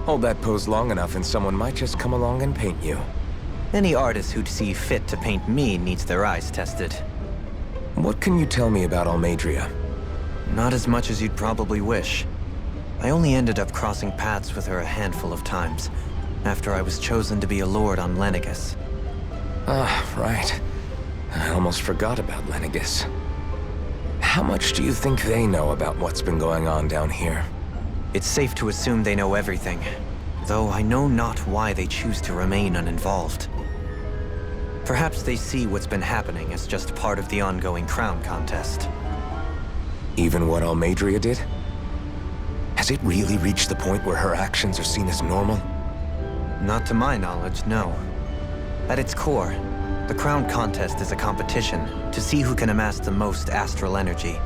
Hold that pose long enough and someone might just come along and paint you. Any artist who'd see fit to paint me needs their eyes tested. What can you tell me about Almeidrea? Not as much as you'd probably wish. I only ended up crossing paths with her a handful of times, after I was chosen to be a lord on Lenegus. Ah, right. I almost forgot about Lenegus. How much do you think they know about what's been going on down here? It's safe to assume they know everything, though I know not why they choose to remain uninvolved. Perhaps they see what's been happening as just part of the ongoing crown contest. Even what Almeidrea did? Has it really reached the point where her actions are seen as normal? Not to my knowledge, no. At its core, the crown contest is a competition to see who can amass the most astral energy.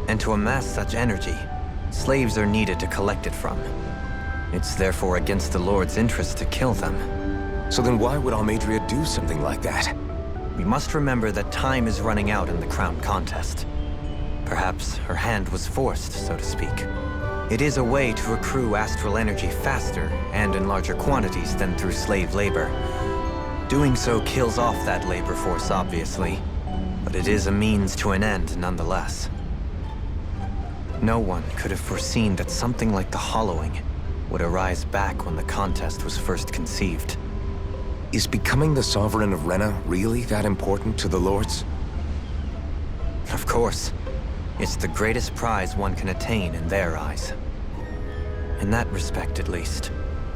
And to amass such energy, slaves are needed to collect it from. It's therefore against the Lord's interest to kill them. So then why would Almeidrea do something like that? We must remember that time is running out in the crown contest. Perhaps her hand was forced, so to speak. It is a way to accrue astral energy faster and in larger quantities than through slave labor. Doing so kills off that labor force, obviously, but it is a means to an end nonetheless. No one could have foreseen that something like the Hollowing would arise back when the contest was first conceived. Is becoming the Sovereign of Rena really that important to the Lords? Of course. It's the greatest prize one can attain in their eyes. In that respect, at least,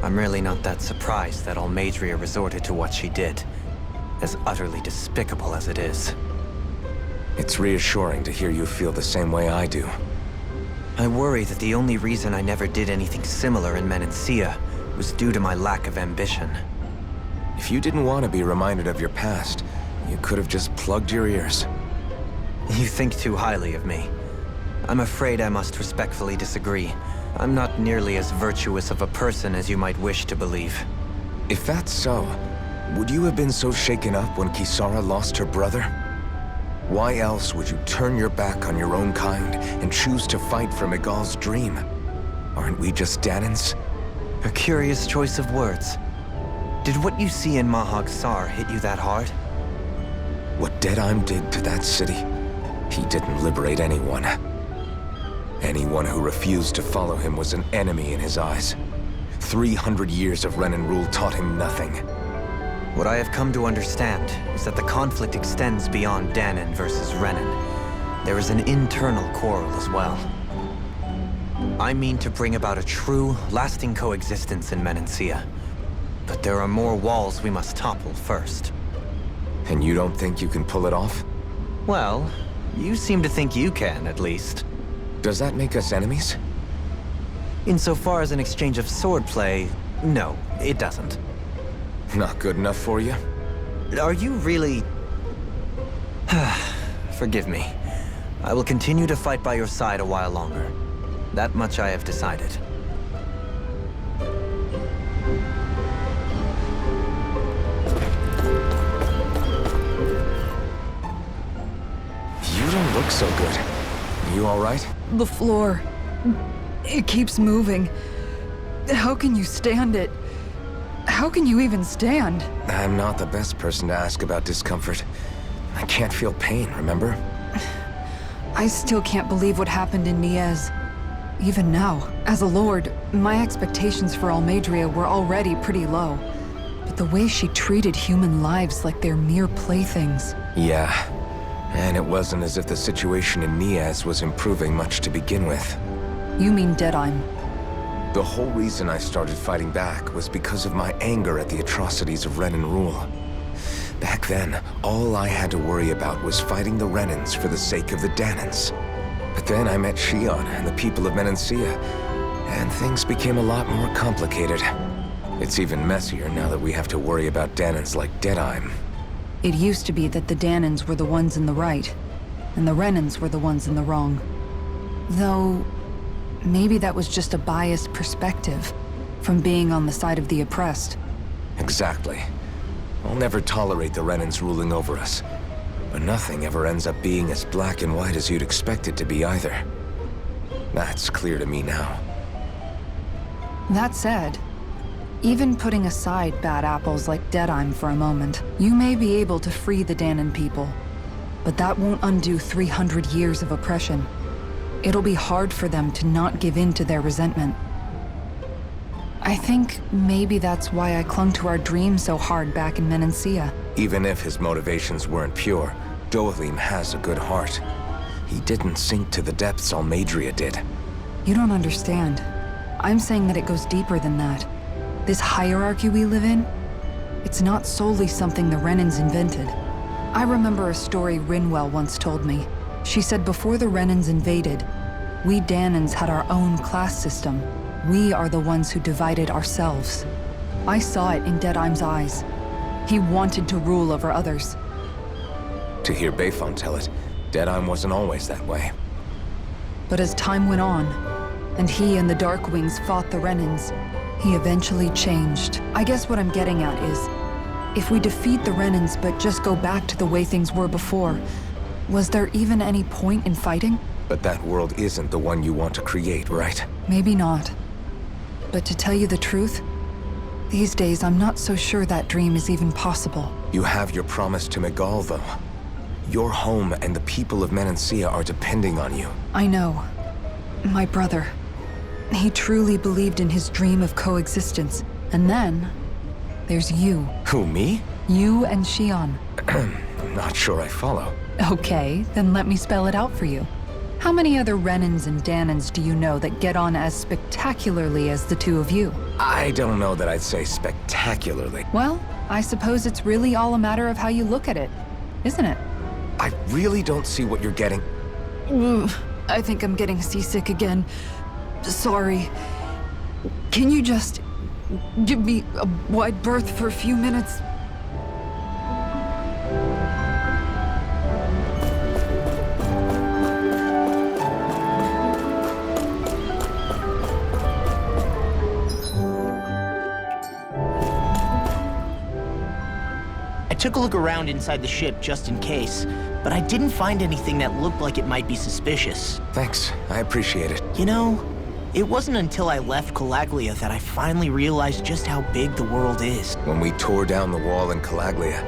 I'm really not that surprised that Almeidrea resorted to what she did, as utterly despicable as it is. It's reassuring to hear you feel the same way I do. I worry that the only reason I never did anything similar in Menancia was due to my lack of ambition. If you didn't want to be reminded of your past, you could have just plugged your ears. You think too highly of me. I'm afraid I must respectfully disagree. I'm not nearly as virtuous of a person as you might wish to believe. If that's so, would you have been so shaken up when Kisara lost her brother? Why else would you turn your back on your own kind and choose to fight for Miguel's dream? Aren't we just Danans? A curious choice of words. Did what you see in Mahag Saar hit you that hard? What Deadheim did to that city, he didn't liberate anyone. Anyone who refused to follow him was an enemy in his eyes. 300 years of Renan rule taught him nothing. What I have come to understand is that the conflict extends beyond Danan versus Renan. There is an internal quarrel as well. I mean to bring about a true, lasting coexistence in Menancia. But there are more walls we must topple first. And you don't think you can pull it off? Well, you seem to think you can, at least. Does that make us enemies? Insofar as an exchange of swordplay, no, it doesn't. Not good enough for you? Are you really... Forgive me. I will continue to fight by your side a while longer. That much I have decided. You don't look so good. You all right? The floor. It keeps moving. How can you stand it? How can you even stand? I'm not the best person to ask about discomfort. I can't feel pain, remember? I still can't believe what happened in Niez. Even now, as a lord, my expectations for Almeidrea were already pretty low. But the way she treated human lives like they're mere playthings. Yeah. And it wasn't as if the situation in Niez was improving much to begin with. You mean Deadheim? The whole reason I started fighting back was because of my anger at the atrocities of Renan rule. Back then, all I had to worry about was fighting the Renans for the sake of the Danans. But then I met Shion and the people of Menancia, and things became a lot more complicated. It's even messier now that we have to worry about Danans like Deadheim. It used to be that the Danans were the ones in the right, and the Renans were the ones in the wrong. Though, maybe that was just a biased perspective, from being on the side of the oppressed. Exactly. I'll never tolerate the Renans ruling over us. But nothing ever ends up being as black and white as you'd expect it to be either. That's clear to me now. That said, even putting aside bad apples like Deadheim for a moment, you may be able to free the Danon people. But that won't undo 300 years of oppression. It'll be hard for them to not give in to their resentment. I think maybe that's why I clung to our dream so hard back in Menancia. Even if his motivations weren't pure, Dohalim has a good heart. He didn't sink to the depths Almadria did. You don't understand. I'm saying that it goes deeper than that. This hierarchy we live in, it's not solely something the Renans invented. I remember a story Rinwell once told me. She said before the Renans invaded, we Danans had our own class system. We are the ones who divided ourselves. I saw it in Deadheim's eyes. He wanted to rule over others. To hear Bayfon tell it, Deadheim wasn't always that way. But as time went on, and he and the Darkwings fought the Renans, he eventually changed. I guess what I'm getting at is, if we defeat the Renans but just go back to the way things were before, was there even any point in fighting? But that world isn't the one you want to create, right? Maybe not. But to tell you the truth, these days I'm not so sure that dream is even possible. You have your promise to Megal, though. Your home and the people of Menancia are depending on you. I know. My brother. He truly believed in his dream of coexistence. And then, there's you. Who, me? You and Shion. I'm not sure I follow. Okay, then let me spell it out for you. How many other Renans and Danans do you know that get on as spectacularly as the two of you? I don't know that I'd say spectacularly. Well, I suppose it's really all a matter of how you look at it, isn't it? I really don't see what you're getting. I think I'm getting seasick again. Sorry. Can you just give me a wide berth for a few minutes? I took a look around inside the ship just in case, but I didn't find anything that looked like it might be suspicious. Thanks, I appreciate it. You know, it wasn't until I left Calaglia that I finally realized just how big the world is. When we tore down the wall in Calaglia,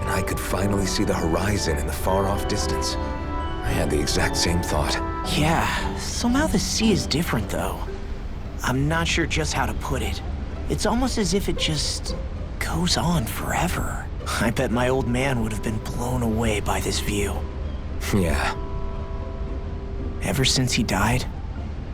and I could finally see the horizon in the far-off distance, I had the exact same thought. Yeah, somehow the sea is different though. I'm not sure just how to put it. It's almost as if it just goes on forever. I bet my old man would have been blown away by this view. Yeah. Ever since he died,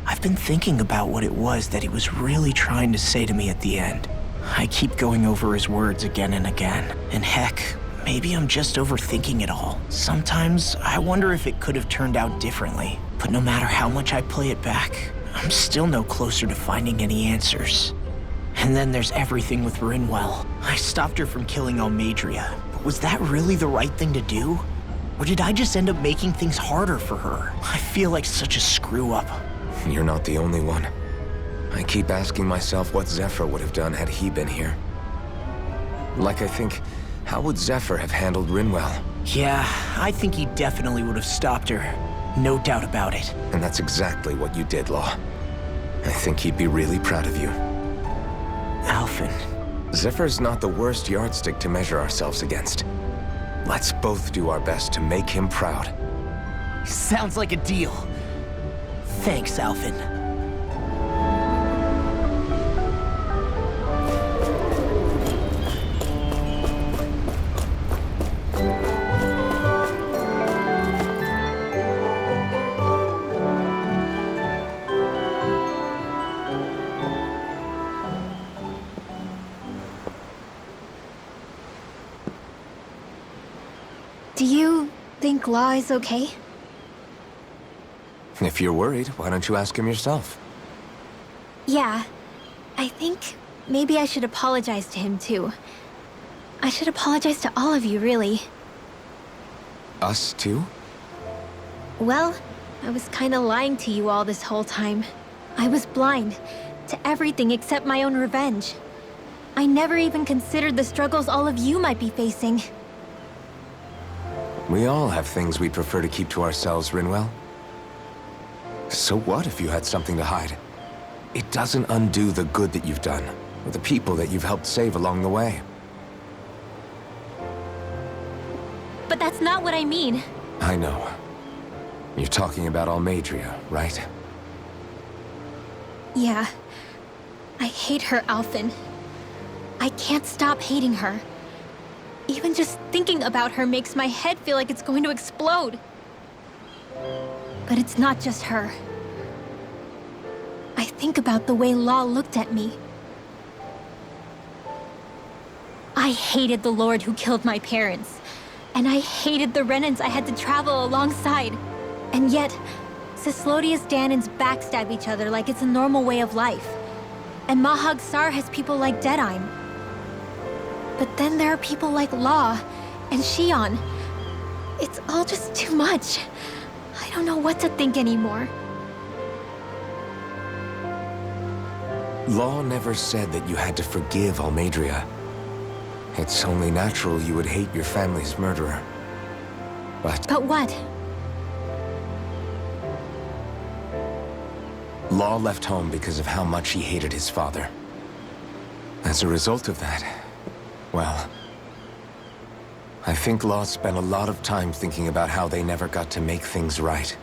I've been thinking about what it was that he was really trying to say to me at the end. I keep going over his words again and again. And heck, maybe I'm just overthinking it all. Sometimes I wonder if it could have turned out differently. But no matter how much I play it back, I'm still no closer to finding any answers. And then there's everything with Rinwell. I stopped her from killing Almadria, but was that really the right thing to do? Or did I just end up making things harder for her? I feel like such a screw-up. You're not the only one. I keep asking myself what Zephyr would have done had he been here. Like I think, how would Zephyr have handled Rinwell? Yeah, I think he definitely would have stopped her. No doubt about it. And that's exactly what you did, Law. I think he'd be really proud of you. Alphen. Zephyr's not the worst yardstick to measure ourselves against. Let's both do our best to make him proud. Sounds like a deal. Thanks, Alphen. Do you think Law is okay? If you're worried, why don't you ask him yourself? Yeah. I think maybe I should apologize to him too. I should apologize to all of you, really. Us too? Well, I was kinda lying to you all this whole time. I was blind to everything except my own revenge. I never even considered the struggles all of you might be facing. We all have things we'd prefer to keep to ourselves, Rinwell. So what if you had something to hide? it doesn't undo the good that you've done, or the people that you've helped save along the way. But that's not what I mean. I know. You're talking about Almadria, right? Yeah. I hate her, Alphen. I can't stop hating her. Even just thinking about her makes my head feel like it's going to explode. But it's not just her. I think about the way Law looked at me. I hated the Lord who killed my parents. And I hated the Renans I had to travel alongside. And yet, Cislodius Danans backstab each other like it's a normal way of life. And Mahag Saar has people like Deadime. But then there are people like Law and Shion. It's all just too much. I don't know what to think anymore. Law never said that you had to forgive Almadria. It's only natural you would hate your family's murderer. But what? Law left home because of how much he hated his father. As a result of that, well, I think Law spent a lot of time thinking about how they never got to make things right.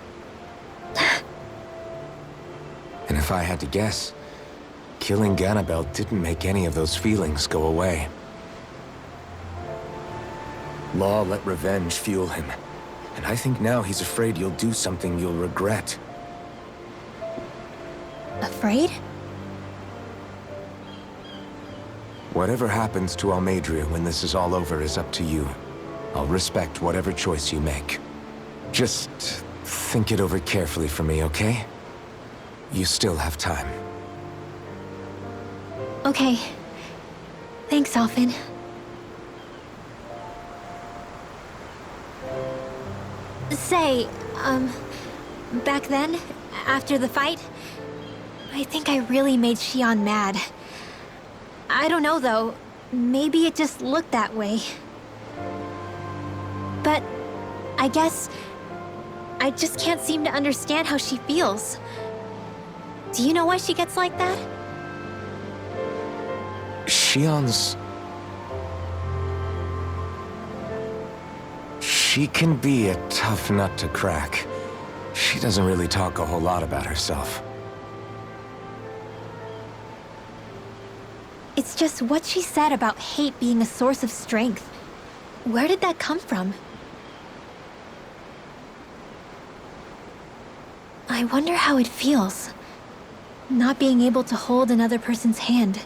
And if I had to guess, killing Ganabel didn't make any of those feelings go away. Law let revenge fuel him, and I think now he's afraid you'll do something you'll regret. Afraid? Whatever happens to Almadria when this is all over is up to you. I'll respect whatever choice you make. Just think it over carefully for me, okay? You still have time. Okay. Thanks, Alphen. Say, back then, after the fight, I think I really made Shion mad. I don't know, though. Maybe it just looked that way. But I guess I just can't seem to understand how she feels. Do you know why she gets like that? Shion's... She can be a tough nut to crack. She doesn't really talk a whole lot about herself. It's just what she said about hate being a source of strength. Where did that come from? I wonder how it feels, not being able to hold another person's hand.